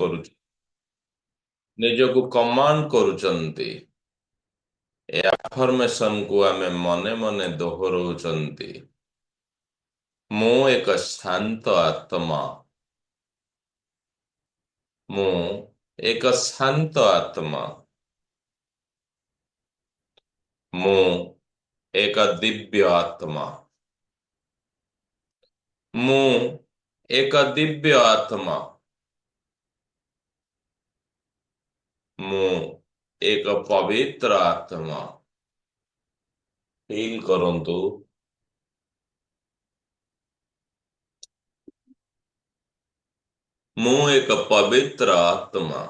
करू निजको कमांड करूचंती ए अफर्मेशन को आमे मने मने दोहराउचंती मु एक शांत आत्मा मु एक शांत आत्मा मु एक दिव्य आत्मा मु एक दिव्य आत्मा मु एक पवित्र आत्मा फील करंतु मु एक पवित्र आत्मा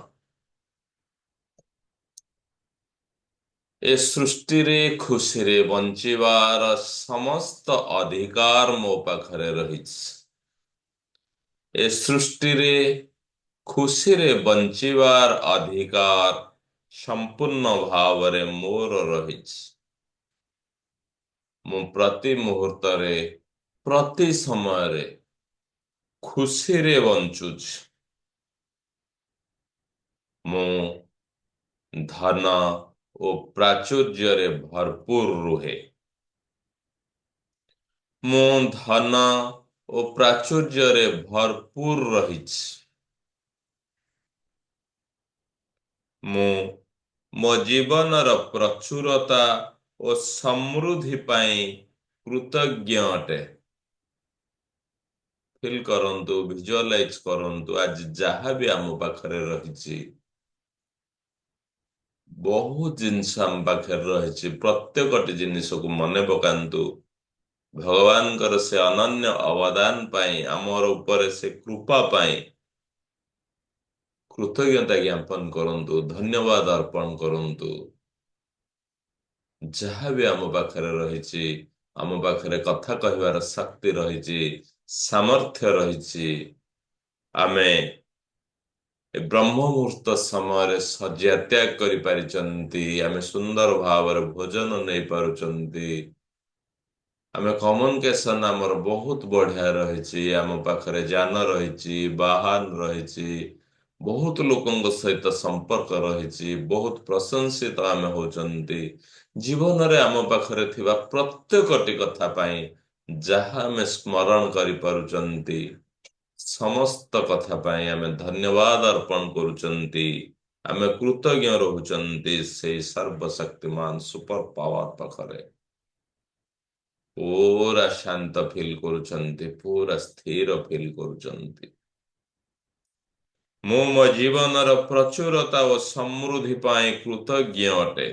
ए सृष्टि रे खुशी रे बंचिवार समस्त अधिकार मो पाखरे रहिछ ए सृष्टि रे खुशी रे बंचिवार अधिकार संपूर्ण भाव रे मोर रहिछ मु प्रति मुहूर्त रे प्रति समय रे खुशी रे बंचुछ मु धन ओ प्राचुर्य रे भरपूर रुहे मु धन ओ प्राचुर्य रे भरपूर रहिछ मु मो जीवन र प्रचुरता ओ समृद्धि पाई कृतज्ञ अटे फील करंतु विजुअलाइज करंतु आज जहाँ भी आम पाखरे रहिछि बहुत जिनस आम पाखरे रहिछि प्रत्येकटी जिनिस को मने पकांतु भगवान से अनन्य अवदान पाई आमर ऊपर से कृपा पाई कृतज्ञता ज्ञापन करंतु धन्यवाद अर्पण करंतु जहाँ भी आम पाखरे रहिछि आम पाखरे कथा कहवार शक्ति रहिछि सामर्थ्य रहिछि आमे ए ब्रह्म मुहूर्त समय शଯ୍ୟା त्याग करि परिचंती आमे सुंदर भाव भोजन नहीं पारुचंती आमे कम्युनिकेशन आमर बहुत बढ़िया रही आम पाखरे जान रही वाहन रही बहुत लोकों सहित संपर्क रही बहुत प्रशंसित आमे होचंती जीवन रे आम पाखरे थिबा प्रत्येकटी कथा पाई जहाँ आमे स्मरण करि पारुचंती समस्त कथा पाई आमे धन्यवाद अर्पण करूचंती आमे कृतज्ञ रहुचंती से सर्वशक्तिमान सुपर पावर पाखरे पूरा शांत फील करुचंती पूरा स्थिर फील करुचंती मु मो जीवन र प्रचुरता और समृद्धि पाई कृतज्ञ अटे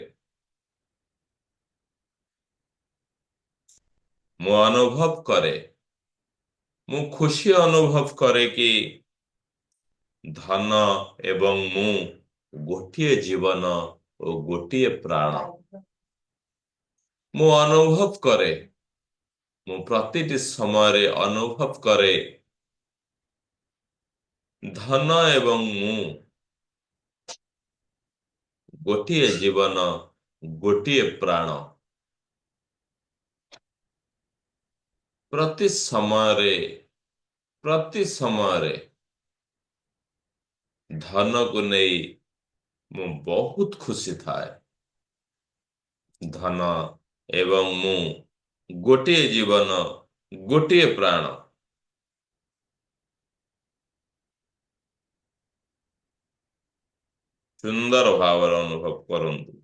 मु अनुभव करे मु खुशी अनुभव करे कि धन एवं मु गोटिए जीवन और गोटिए प्राण मु अनुभव करे मु प्रतिटी समय रे अनुभव करे धन एवं मु गोटिए जीवन गोटिए प्राण प्रति समय रे प्रति समय रे धन को नहीं मु बहुत खुशी थाए धन एवं मु गोटिए जीवन गोटिए प्राण सुंदर भाव अनुभव करंतु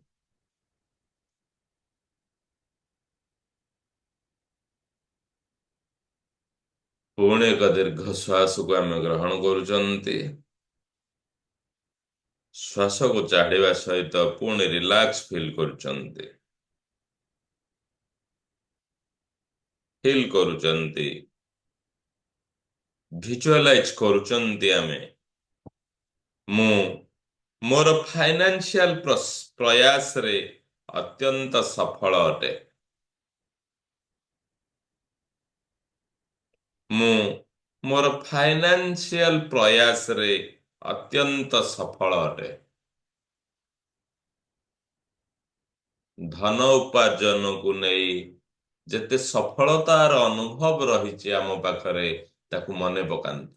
पुणे एक दीर्घ श्वास को आम ग्रहण करुचंती श्वास को छाड़िबा सहित पुणे रिलैक्स फील करुचंती फील करुचंती विजुअलाइज करुचंती आमे मु मोर फाइनेंशियल प्रयास रे अत्यंत सफल अटे मु मोर फाइनेंशियल प्रयास रे अत्यंत सफल अटे धन उपार्जन को नहीं जेते सफलतार अनुभव रही आम पाखरे ताकू मने पकांतु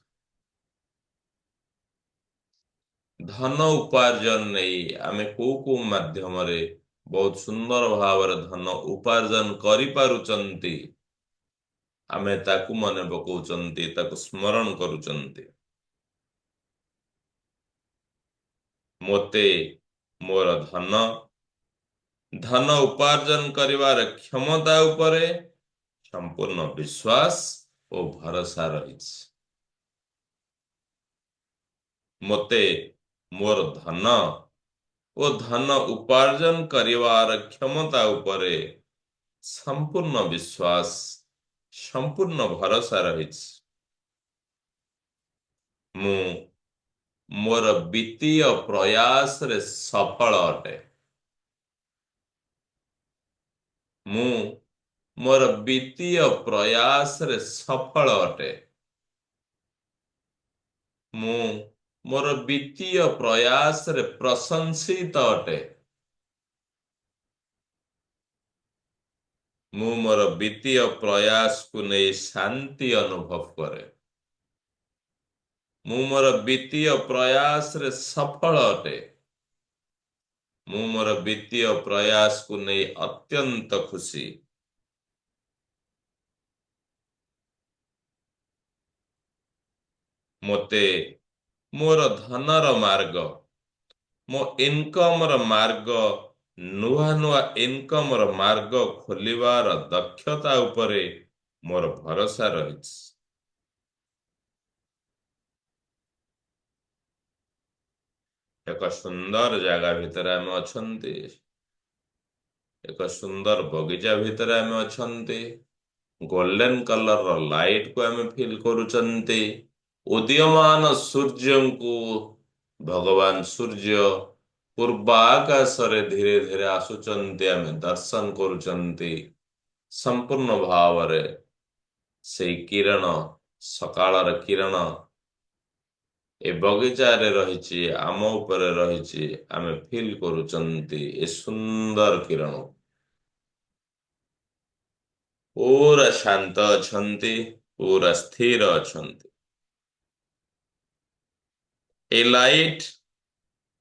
ଧନ ଉପାର୍ଜନ ନେଇ ଆମେ କୋଉ କୋଉ ମାଧ୍ୟମରେ ବହୁତ ସୁନ୍ଦର ଭାବରେ ଧନ ଉପାର୍ଜନ କରିପାରୁଛନ୍ତି, ଆମେ ତାକୁ ମନେ ପକାଉଛନ୍ତି, ତାକୁ ସ୍ମରଣ କରୁଛନ୍ତି। ମୋତେ ମୋର ଧନ ଉପାର୍ଜନ କରିବାର କ୍ଷମତା ଉପରେ ସମ୍ପୂର୍ଣ୍ଣ ବିଶ୍ୱାସ ଓ ଭରସା ରହିଛି। ମୋତେ ମୋର ଧନ ଉପାର୍ଜନ କରିବାର କ୍ଷମତା ଉପରେ ସମ୍ପୂର୍ଣ୍ଣ ବିଶ୍ୱାସ, ସମ୍ପୂର୍ଣ୍ଣ ଭରସା ରହିଛି। ମୁଁ ମୋର ବିତ୍ତୀୟ ପ୍ରୟାସରେ ସଫଳ ଅଟେ। ମୁଁ ମୋର ବିତ୍ତୀୟ ପ୍ରୟାସରେ ସଫଳ ଅଟେ। ମୁଁ ମୋର ବିତ୍ତୀୟ ପ୍ରୟାସରେ ପ୍ରଶଂସିତ ଅଟେ। ମୁଁ ମୋର ବିତ୍ତୀୟ ପ୍ରୟାସକୁ ନେଇ ଶାନ୍ତି ଅନୁଭବ କରେ। ମୁଁ ମୋର ବିତ୍ତୀୟ ପ୍ରୟାସରେ ସଫଳ ଅଟେ। ମୁଁ ମୋର ବିତ୍ତୀୟ ପ୍ରୟାସକୁ ନେଇ ଅତ୍ୟନ୍ତ ଖୁସି। ମୋତେ ମୋର ଧନର ମାର୍ଗ, ମୋ ଇନକମର ମାର୍ଗ, ନୂଆ ନୂଆ ଇନକମର ମାର୍ଗ ଖୋଲିବାର ଦକ୍ଷତା ଉପରେ ମୋର ଭରସା ରହିଛି। ଏକ ସୁନ୍ଦର ଜାଗା ଭିତରେ ଆମେ ଅଛନ୍ତି। ଏକ ସୁନ୍ଦର ବଗିଚା ଭିତରେ ଆମେ ଅଛନ୍ତି। ଗୋଲ୍ଡେନ କଲରର ଲାଇଟକୁ ଆମେ ଫିଲ୍ କରୁଛନ୍ତି। ଉଦୀୟମାନ ସୂର୍ଯ୍ୟଙ୍କୁ ଭଗବାନ ସୂର୍ଯ୍ୟ ପୂର୍ବ ଆକାଶରେ ଧୀରେ ଧୀରେ ଆସୁଛନ୍ତି, ଆମେ ଦର୍ଶନ କରୁଛନ୍ତି। ସମ୍ପୂର୍ଣ୍ଣ ଭାବରେ ସେଇ କିରଣ, ସକାଳର କିରଣ ଏ ବଗିଚାରେ ରହିଛି, ଆମ ଉପରେ ରହିଛି। ଆମେ ଫିଲ୍ କରୁଛନ୍ତି ଏ ସୁନ୍ଦର କିରଣ। ପୁରା ଶାନ୍ତ ଅଛନ୍ତି, ପୁରା ସ୍ଥିର ଅଛନ୍ତି। ଏ ଲାଇଟ୍,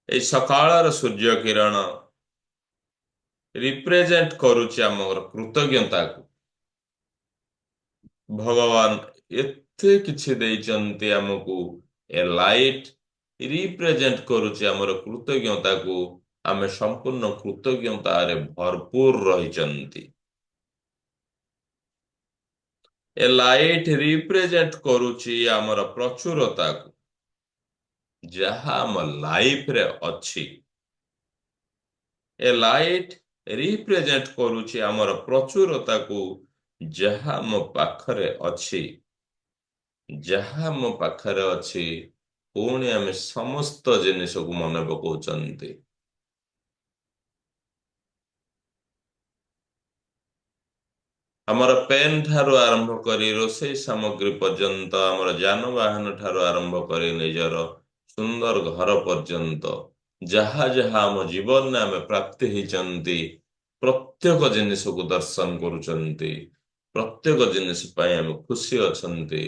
ଏଇ ସକାଳର ସୂର୍ଯ୍ୟ କିରଣ ରିପ୍ରେଜେଣ୍ଟ କରୁଛି ଆମର କୃତଜ୍ଞତାକୁ। ଭଗବାନ ଏତେ କିଛି ଦେଇଛନ୍ତି ଆମକୁ। ଏ ଲାଇଟ୍ ରିପ୍ରେଜେଣ୍ଟ କରୁଛି ଆମର କୃତଜ୍ଞତାକୁ। ଆମେ ସମ୍ପୂର୍ଣ୍ଣ କୃତଜ୍ଞତାରେ ଭରପୁର ରହିଛନ୍ତି। ଏ ଲାଇଟ୍ ରିପ୍ରେଜେଣ୍ଟ କରୁଛି ଆମର ପ୍ରଚୁରତାକୁ, ଯାହା ଆମ ଲାଇଫରେ ଅଛି। ଏ ଲାଇଟ୍ ରିପ୍ରେଜେଣ୍ଟ କରୁଛି ଆମର ପ୍ରଚୁରତାକୁ, ଯାହା ମୋ ପାଖରେ ଅଛି। ଯାହା ମୋ ପାଖରେ ଅଛି। ପୁଣି ଆମେ ସମସ୍ତ ଜିନିଷକୁ ମନେ ପକାଉଛନ୍ତି। ଆମର ପେନ୍ ଠାରୁ ଆରମ୍ଭ କରି ରୋଷେଇ ସାମଗ୍ରୀ ପର୍ଯ୍ୟନ୍ତ, ଆମର ଯାନବାହନ ଠାରୁ ଆରମ୍ଭ କରି ନିଜର ସୁନ୍ଦର ଘର ପର୍ଯ୍ୟନ୍ତ, ଯାହା ଯାହା ଆମ ଜୀବନରେ ଆମେ ପ୍ରାପ୍ତି ହେଇଛନ୍ତି, ପ୍ରତ୍ୟେକ ଜିନିଷକୁ ଦର୍ଶନ କରୁଛନ୍ତି। ପ୍ରତ୍ୟେକ ଜିନିଷ ପାଇଁ ଆମେ ଖୁସି ଅଛନ୍ତି।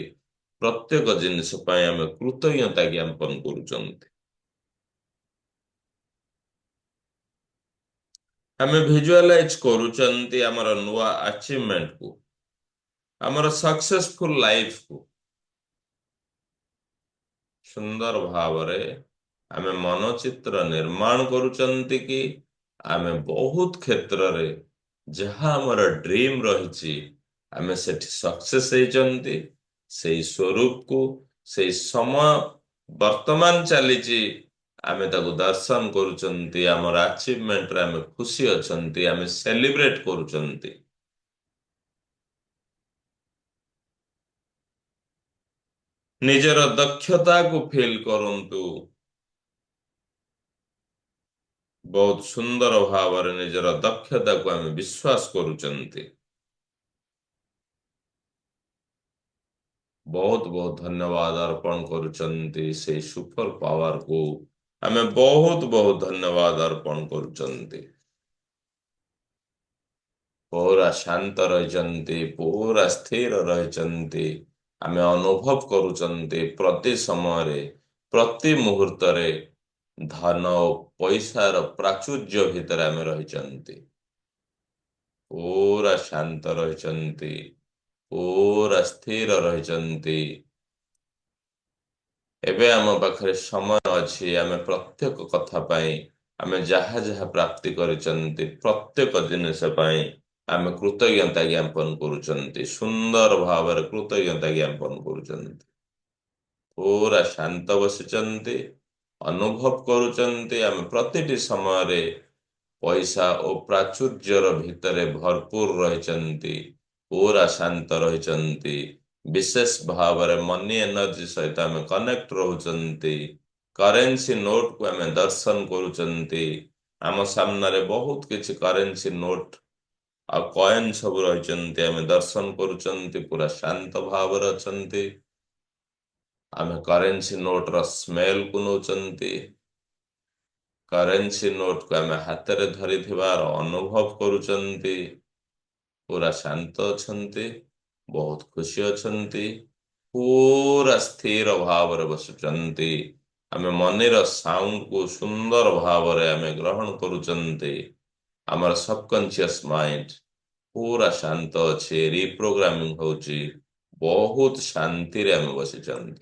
ପ୍ରତ୍ୟେକ ଜିନିଷ ପାଇଁ ଆମେ କୃତଜ୍ଞତା ଜ୍ଞାପନ କରୁଛନ୍ତି। ଆମେ ଭିଜୁଆଲାଇଜ କରୁଛନ୍ତି ଆମର ନୂଆ ଆଚିଭମେଣ୍ଟକୁ, ଆମର ସକ୍ସେସଫୁଲ ଲାଇଫକୁ। ସୁନ୍ଦର ଭାବରେ ଆମେ ମାନଚିତ୍ର ନିର୍ମାଣ କରୁଛନ୍ତି କି ଆମେ ବହୁତ କ୍ଷେତ୍ରରେ ଯାହା ଆମର ଡ୍ରିମ୍ ରହିଛି, ଆମେ ସେଠି ସକ୍ସେସ୍ ହେଇଛନ୍ତି। ସେଇ ସ୍ୱରୂପକୁ, ସେଇ ସମୟ ବର୍ତ୍ତମାନ ଚାଲିଛି, ଆମେ ତାକୁ ଦର୍ଶନ କରୁଛନ୍ତି। ଆମର ଆଚିଭମେଣ୍ଟରେ ଆମେ ଖୁସି ଅଛନ୍ତି, ଆମେ ସେଲିବ୍ରେଟ କରୁଛନ୍ତି। ନିଜର ଦକ୍ଷତାକୁ ଫିଲ୍ କରନ୍ତୁ। ବହୁତ ସୁନ୍ଦର ଭାବରେ ନିଜର ଦକ୍ଷତାକୁ ଆମେ ବିଶ୍ୱାସ କରୁଛନ୍ତି। ବହୁତ ବହୁତ ଧନ୍ୟବାଦ ଅର୍ପଣ କରୁଛନ୍ତି ସେଇ ସୁପର ପାୱାରକୁ। ଆମେ ବହୁତ ବହୁତ ଧନ୍ୟବାଦ ଅର୍ପଣ କରୁଛନ୍ତି। ପୁରା ଶାନ୍ତ ରହିଛନ୍ତି, ପୁରା ସ୍ଥିର ରହିଛନ୍ତି। ଆମେ ଅନୁଭବ କରୁଛନ୍ତି ପ୍ରତି ସମୟରେ, ପ୍ରତି ମୁହୂର୍ତ୍ତରେ ଧନ ଓ ପଇସାର ପ୍ରାଚୁର୍ଯ୍ୟ ଭିତରେ ଆମେ ରହିଛନ୍ତି। ପୁରା ଶାନ୍ତ ରହିଛନ୍ତି, ପୁରା ସ୍ଥିର ରହିଛନ୍ତି। ଏବେ ଆମ ପାଖରେ ସମୟ ଅଛି, ଆମେ ପ୍ରତ୍ୟେକ କଥା ପାଇଁ, ଆମେ ଯାହା ଯାହା ପ୍ରାପ୍ତି କରିଛନ୍ତି ପ୍ରତ୍ୟେକ ଜିନିଷ ପାଇଁ ଆମେ କୃତଜ୍ଞତା ଜ୍ଞାପନ କରୁଛନ୍ତି, ସୁନ୍ଦର ଭାବରେ କୃତଜ୍ଞତା ଜ୍ଞାପନ କରୁଛନ୍ତି। ପୁରା ଶାନ୍ତ ବସିଛନ୍ତି, ଅନୁଭବ କରୁଛନ୍ତି ଆମେ ପ୍ରତିଟି ସମୟରେ ପଇସା ଓ ପ୍ରାଚୁର୍ଯ୍ୟର ଭିତରେ ଭରପୁର ରହିଛନ୍ତି, ପୁରା ଶାନ୍ତ ରହିଛନ୍ତି। ବିଶେଷ ଭାବରେ ମନି ଏନର୍ଜି ସହିତ ଆମେ କନେକ୍ଟ ରହୁଛନ୍ତି। କରେନ୍ସି ନୋଟକୁ ଆମେ ଦର୍ଶନ କରୁଛନ୍ତି। ଆମ ସାମ୍ନାରେ ବହୁତ କିଛି କରେନ୍ସି ନୋଟ ଆଉ କଏନ ସବୁ ରହିଛନ୍ତି, ଆମେ ଦର୍ଶନ କରୁଛନ୍ତି, ପୁରା ଶାନ୍ତ ଭାବରେ ଅଛନ୍ତି। ଆମେ କରେନ୍ସି ନୋଟର ସ୍ମେଲକୁ ନେଉଛନ୍ତି। କରେନ୍ସି ନୋଟକୁ ଆମେ ହାତରେ ଧରିଥିବାର ଅନୁଭବ କରୁଛନ୍ତି। ପୁରା ଶାନ୍ତ ଅଛନ୍ତି, ବହୁତ ଖୁସି ଅଛନ୍ତି, ପୁରା ସ୍ଥିର ଭାବରେ ବସୁଛନ୍ତି। ଆମେ ମନିର ସାଉଣ୍ଡକୁ ସୁନ୍ଦର ଭାବରେ ଆମେ ଗ୍ରହଣ କରୁଛନ୍ତି। ଆମର ସବକନସିୟସ୍ ମାଇଣ୍ଡ ପୁରା ଶାନ୍ତ ଅଛି, ରିପ୍ରୋଗ୍ରାମିଂ ହଉଛି, ବହୁତ ଶାନ୍ତିରେ ଆମେ ବସିଛନ୍ତି।